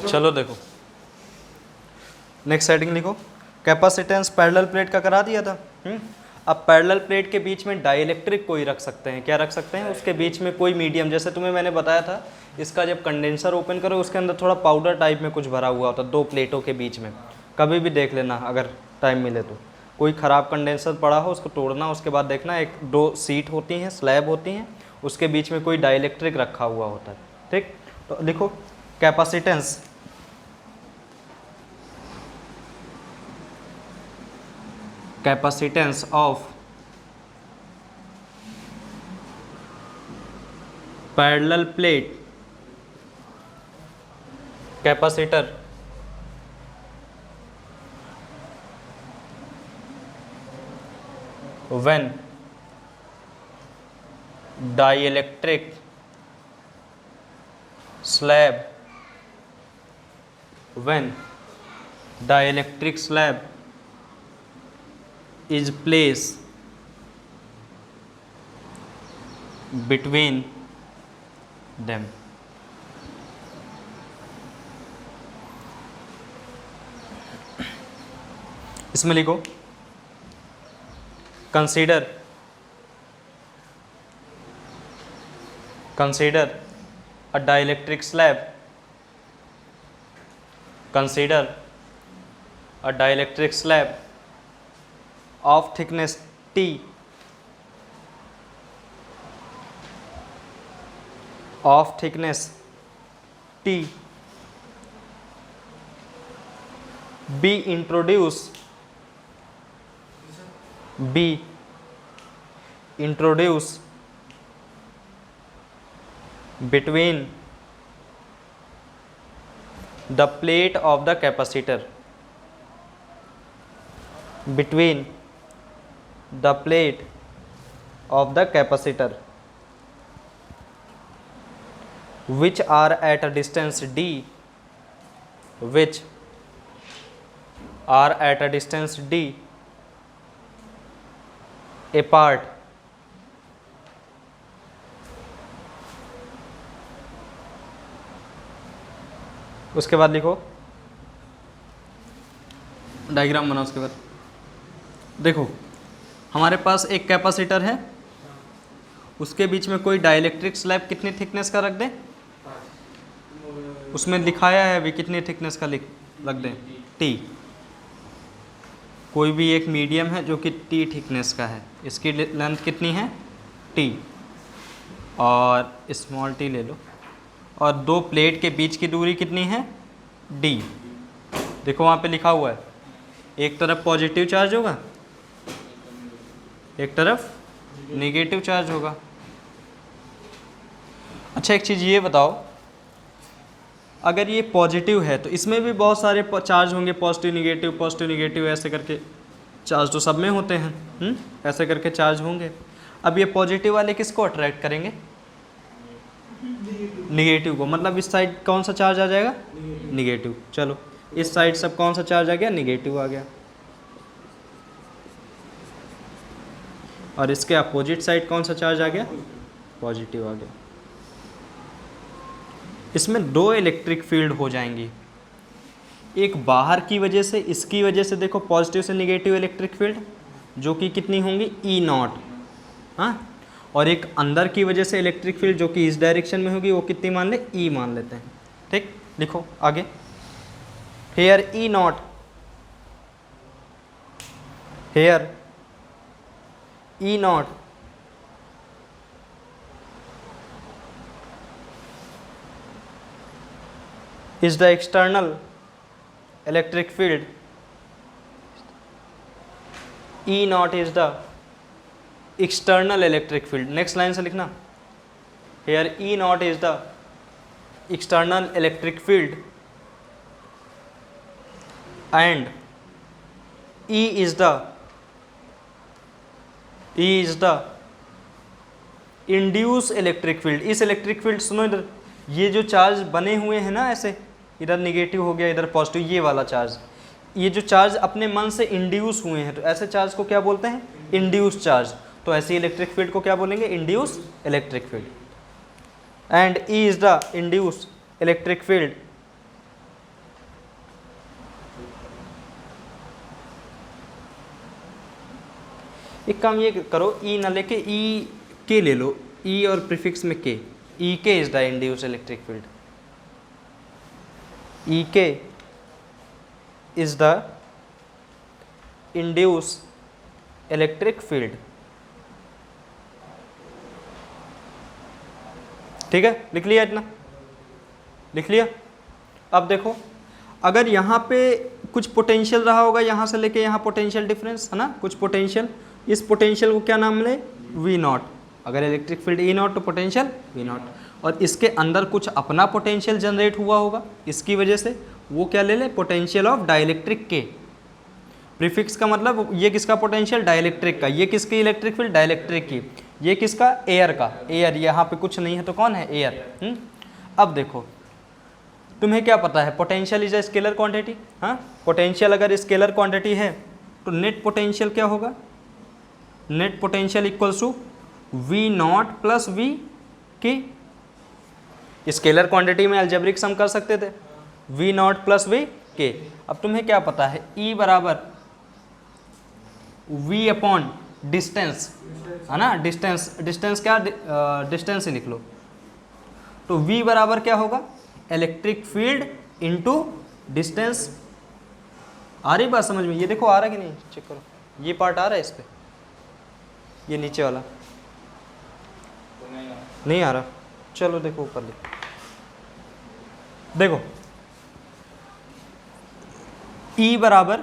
चलो देखो next heading लिखो, कैपेसिटेंस पैरेलल प्लेट का करा दिया था। अब पैरेलल प्लेट के बीच में डाइइलेक्ट्रिक कोई रख सकते हैं, क्या रख सकते हैं, उसके बीच में कोई मीडियम, जैसे तुम्हें मैंने बताया था इसका जब कंडेंसर ओपन करो उसके अंदर थोड़ा पाउडर टाइप में कुछ भरा हुआ होता है दो प्लेटों के बीच में, कभी भी देख लेना अगर टाइम मिले तो। कोई ख़राब कंडेंसर पड़ा हो उसको तोड़ना, उसके बाद देखना एक दो सीट होती हैं, स्लैब होती हैं, उसके बीच में कोई डाइइलेक्ट्रिक रखा हुआ होता है। ठीक, तो लिखो capacitance capacitance of parallel plate capacitor when dielectric slab is placed between them. इसमें लिखो consider a dielectric slab, consider a dielectric slab of thickness T be introduced between the plate of the capacitor, which are at a distance d, apart, उसके बाद लिखो diagram बनाओ। उसके बाद देखो हमारे पास एक कैपेसिटर है, उसके बीच में कोई डाइइलेक्ट्रिक स्लैब कितनी थिकनेस का रख दें, उसमें दिखाया है अभी कितनी थिकनेस का रख दें, टी। कोई भी एक मीडियम है जो कि टी थिकनेस का है, इसकी लेंथ कितनी है टी, और स्मॉल टी ले लो, और दो प्लेट के बीच की दूरी कितनी है डी। देखो वहाँ पे लिखा हुआ है एक तरफ पॉजिटिव चार्ज होगा, एक तरफ नेगेटिव चार्ज होगा। अच्छा एक चीज़ ये बताओ, अगर ये पॉजिटिव है तो इसमें भी बहुत सारे चार्ज होंगे, पॉजिटिव निगेटिव ऐसे करके चार्ज तो सब में होते हैं, ऐसे करके चार्ज होंगे। अब ये पॉजिटिव वाले किसको अट्रैक्ट करेंगे, निगेटिव को, मतलब इस साइड कौन सा चार्ज आ जाएगा निगेटिव। चलो इस साइड सब कौन सा चार्ज आ गया, निगेटिव आ गया, और इसके अपोजिट साइड कौन सा चार्ज आ गया, पॉजिटिव आ गया। इसमें दो इलेक्ट्रिक फील्ड हो जाएंगी, एक बाहर की वजह से, इसकी वजह से देखो पॉजिटिव से निगेटिव इलेक्ट्रिक फील्ड जो कि कितनी होंगी ई नॉट, हाँ, और एक अंदर की वजह से इलेक्ट्रिक फील्ड जो कि इस डायरेक्शन में होगी वो कितनी मान ले, ई मान लेते हैं। ठीक, लिखो आगे, here E naught, here E naught is the external electric field, E naught is the external electric field। Next line से लिखना, here E naught is the external electric field and E is the induced electric field। इस electric field, सुनो इधर, ये जो charge बने हुए हैं ना ऐसे, इधर निगेटिव हो गया इधर पॉजिटिव, ये वाला चार्ज, ये जो चार्ज अपने मन से इंड्यूस हुए हैं, तो ऐसे चार्ज को क्या बोलते हैं, इंड्यूस चार्ज। तो ऐसी इलेक्ट्रिक फील्ड को क्या बोलेंगे, induce electric field. And E is the induced electric field, एक काम ये करो, ई ना लेके ई के ले लो, ई और प्रीफिक्स में के, E K is the induced electric field, E K is the induced electric field. ठीक है, लिख लिया इतना, लिख लिया। अब देखो, अगर यहाँ पे कुछ पोटेंशियल रहा होगा, यहाँ से लेके यहाँ पोटेंशियल डिफरेंस है ना, कुछ पोटेंशियल, इस पोटेंशियल को क्या नाम मिले, वी नॉट। अगर इलेक्ट्रिक फील्ड ई नॉट तो पोटेंशियल वी नॉट, और इसके अंदर कुछ अपना पोटेंशियल जनरेट हुआ होगा इसकी वजह से, वो क्या ले ले, पोटेंशियल ऑफ डाइलेक्ट्रिक के। प्रीफिक्स का मतलब ये किसका पोटेंशियल, डाइलेक्ट्रिक का, ये किसकी इलेक्ट्रिक फील्ड, डाइलेक्ट्रिक की, ये किसका, एयर का, एयर, यहाँ पे कुछ नहीं है तो कौन है, एयर। अब देखो, तुम्हें क्या पता है, potential is a scalar quantity. हाँ, पोटेंशियल अगर स्केलर क्वांटिटी है तो नेट पोटेंशियल क्या होगा, net potential equals to V naught plus V K. Scalar quantity में अलजेब्रिक सम कर सकते थे, वी नॉट प्लस वी के। अब तुम्हें क्या पता है, ई बराबर वी अपॉन डिस्टेंस, है ना, डिस्टेंस, डिस्टेंस क्या, डिस्टेंस ही लिख लो। तो v बराबर क्या होगा, इलेक्ट्रिक फील्ड इनटू डिस्टेंस। आ रही बात समझ में, ये देखो आ रहा है कि नहीं, चेक करो, ये पार्ट आ रहा है इस पे, ये नीचे वाला नहीं आ रहा, चलो देखो ऊपर लिख, देखो E बराबर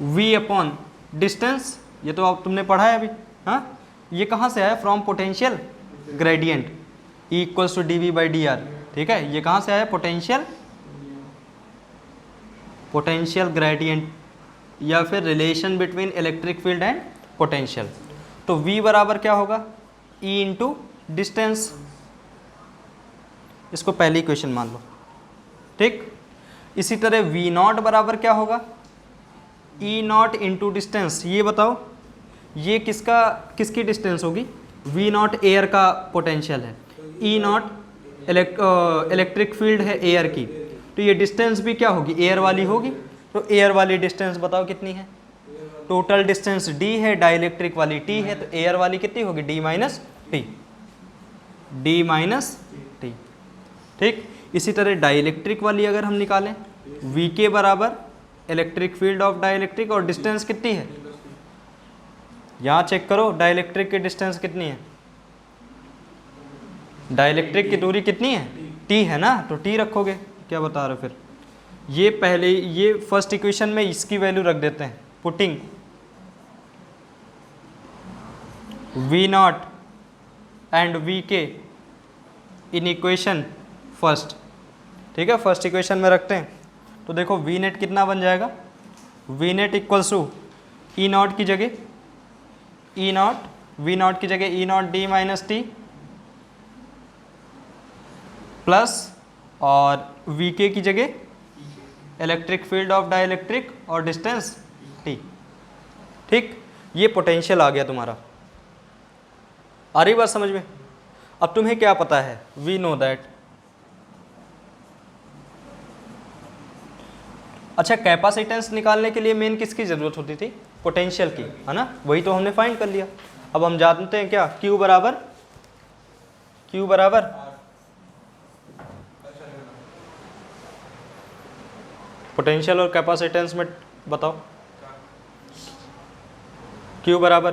v अपॉन डिस्टेंस, ये तो अब तुमने पढ़ा है अभी। हाँ, ये कहाँ से आया, from potential gradient, E equals to D V by D R. ठीक है, ये कहाँ से आया, पोटेंशियल ग्रेडियंट, या फिर relation between electric field and potential. तो v बराबर क्या होगा, E इंटू डिस्टेंस, इसको पहली इक्वेशन मान लो। ठीक, इसी तरह v नॉट बराबर क्या होगा, E नॉट इंटू डिस्टेंस। ये बताओ, ये किसकी डिस्टेंस होगी, v नॉट एयर का पोटेंशियल है, E नॉट इलेक्ट्रिक फील्ड है एयर की, तो ये डिस्टेंस भी क्या होगी, एयर वाली होगी। तो एयर वाली डिस्टेंस बताओ कितनी है, टोटल डिस्टेंस d है, डाइलेक्ट्रिक वाली t है, तो एयर वाली कितनी होगी, d minus T, d minus T. ठीक, इसी तरह डाइलेक्ट्रिक वाली अगर हम निकालें, v के बराबर इलेक्ट्रिक फील्ड ऑफ डाइलेक्ट्रिक, और डिस्टेंस कितनी है, यहाँ चेक करो, डाइलेक्ट्रिक की डिस्टेंस कितनी है, डाइलेक्ट्रिक की दूरी कितनी है, t है ना, तो t रखोगे। क्या बता रहे फिर, ये पहले, ये फर्स्ट इक्वेशन में इसकी वैल्यू रख देते हैं, putting v not and v के इन इक्वेशन फर्स्ट। ठीक है, फर्स्ट इक्वेशन में रखते हैं, तो देखो v नेट कितना बन जाएगा, v net equals to E naught की जगह, ई नॉट, वी नॉट की जगह E naught D minus T, plus और वी के की जगह इलेक्ट्रिक फील्ड ऑफ डाइलेक्ट्रिक और डिस्टेंस टी। ठीक, ये पोटेंशियल आ गया तुम्हारा, आ रही बात समझ में। अब तुम्हें क्या पता है, वी नो दैट। अच्छा, कैपेसिटेंस निकालने के लिए मेन किसकी ज़रूरत होती थी, पोटेंशियल की, है ना, वही तो हमने फाइंड कर लिया। अब हम जानते हैं क्या, Q बराबर पोटेंशियल और कैपेसिटेंस में बताओ, Q बराबर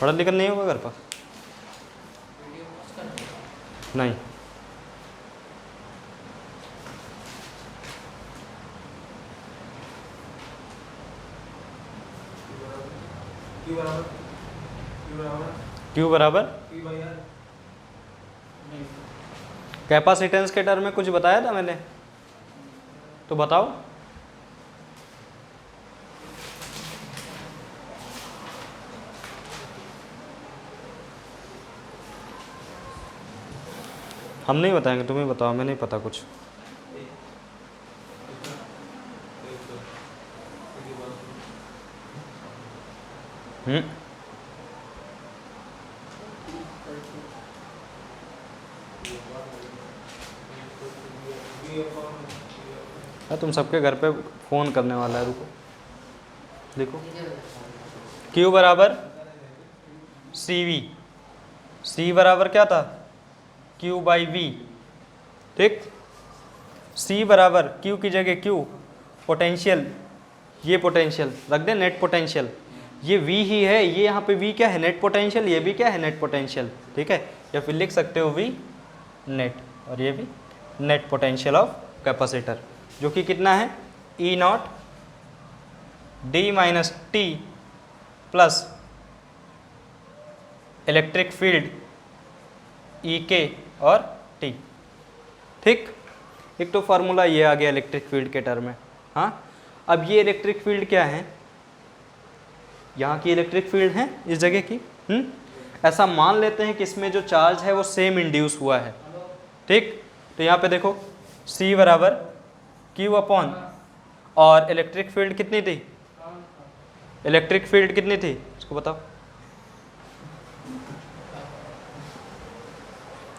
पढ़ा लिखा नहीं होगा घर पर, नहीं, Q बराबर कैपेसिटेंस के टर्म में कुछ बताया था मैंने, तो बताओ। हम नहीं बताएंगे, तुम्हें बताओ, मैं नहीं पता कुछ। तुम सबके घर पे फ़ोन करने वाला है, रुको देखो। Q बराबर CV, C बराबर क्या था, Q बाई V, ठीक। C बराबर Q की जगह Q, पोटेंशियल, ये पोटेंशियल रख दे, नेट पोटेंशियल, ये V ही है, ये यहाँ पे V क्या है, नेट पोटेंशियल, ये भी क्या है, नेट पोटेंशियल, ठीक है। या फिर लिख सकते हो V नेट, और ये भी नेट पोटेंशियल ऑफ कैपेसिटर, जो कि कितना है, E not D minus T plus electric field E के और टी, ठीक। एक तो फार्मूला ये आ गया इलेक्ट्रिक फील्ड के टर्म में। हाँ, अब ये इलेक्ट्रिक फील्ड क्या है, यहाँ की इलेक्ट्रिक फील्ड है इस जगह की। ऐसा मान लेते हैं कि इसमें जो चार्ज है वो सेम इंड्यूस हुआ है, ठीक। तो यहाँ पे देखो C बराबर Q अपॉन, और इलेक्ट्रिक फील्ड कितनी थी, इलेक्ट्रिक फील्ड कितनी थी इसको बताओ,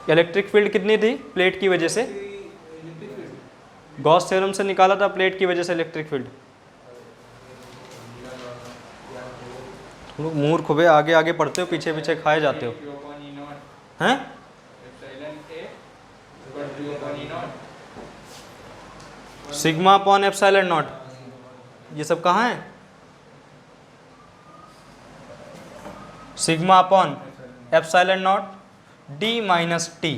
इलेक्ट्रिक फील्ड कितनी थी प्लेट की वजह से, गॉस थ्योरम से निकाला था प्लेट की वजह से इलेक्ट्रिक फील्ड। मूर्ख हो, आगे आगे पढ़ते हो, पीछे पीछे खाए जाते हो, हैं। सिग्मा अपॉन एप्सिलॉन नॉट, ये सब कहाँ है, sigma upon epsilon not D minus T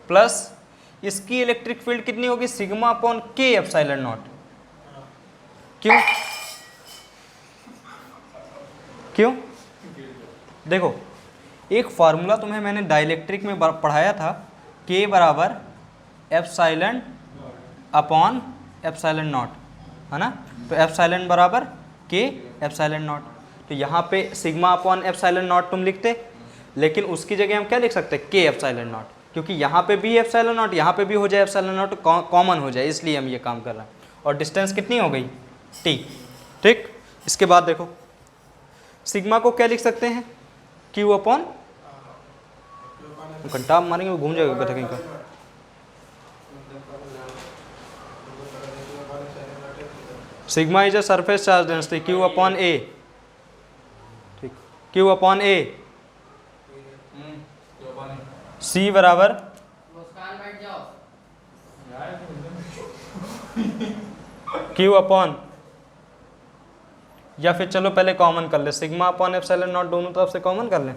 plus इसकी इलेक्ट्रिक फील्ड कितनी होगी, sigma upon K epsilon not. क्यों, क्यों, देखो एक फार्मूला तुम्हें मैंने डाइलेक्ट्रिक में पढ़ाया था, K बराबर एप्सिलॉन अपॉन एप्सिलॉन नॉट, है ना। तो एप्सिलॉन बराबर K एप्सिलॉन नॉट, तो यहाँ पे सिग्मा अपॉन एप्सिलॉन नॉट तुम लिखते, लेकिन उसकी जगह हम क्या लिख सकते हैं, K एप्सिलॉन नॉट, क्योंकि यहाँ पे भी एप्सिलॉन नॉट, यहाँ पे भी हो जाए एप्सिलॉन नॉट, कॉमन हो जाए, इसलिए हम ये काम कर रहे हैं। और डिस्टेंस कितनी हो गई, T, ठीक। इसके बाद देखो सिग्मा को क्या लिख सकते हैं, Q अपॉन, घंटा मारेंगे घूम जाएगा कहीं का, sigma is a surface charge density, Q upon A, ठीक, Q अपॉन A। C बराबर Q अपॉन, या फिर चलो पहले कॉमन कर ले, सिग्मा अपॉन एप्सिलॉन नॉट दोनों तरफ से कॉमन कर लें,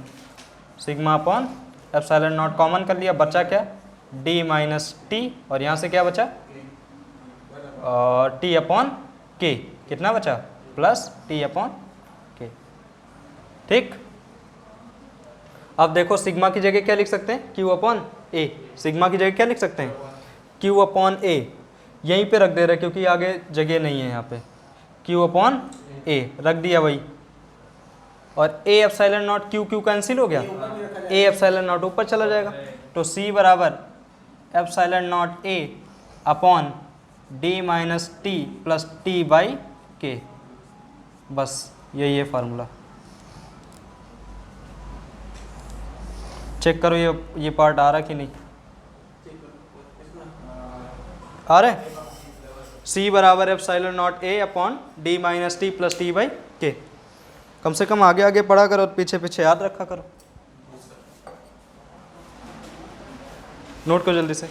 sigma upon epsilon not common कर लिया, बचा क्या, D माइनस टी, और यहाँ से क्या बचा, और T अपॉन K, कितना बचा, प्लस T अपॉन K, ठीक। अब देखो सिग्मा की जगह क्या लिख सकते हैं, Q अपॉन A, सिग्मा की जगह क्या लिख सकते हैं, Q अपॉन A, यहीं पे रख दे रहे क्योंकि आगे जगह नहीं है, यहाँ पे Q अपॉन A रख दिया वही, और A epsilon not, Q cancel हो गया, A एप्सिलॉन नॉट ऊपर चला जाएगा, तो C बराबर epsilon not A upon D minus T plus T by K, बस यही है फार्मूला। चेक करो ये पार्ट आ रहा कि नहीं आ रहा है। C बराबर epsilon not A upon D minus T plus T by K, कम से कम आगे आगे पढ़ा करो, पीछे पीछे याद रखा करो, नोट करो जल्दी से।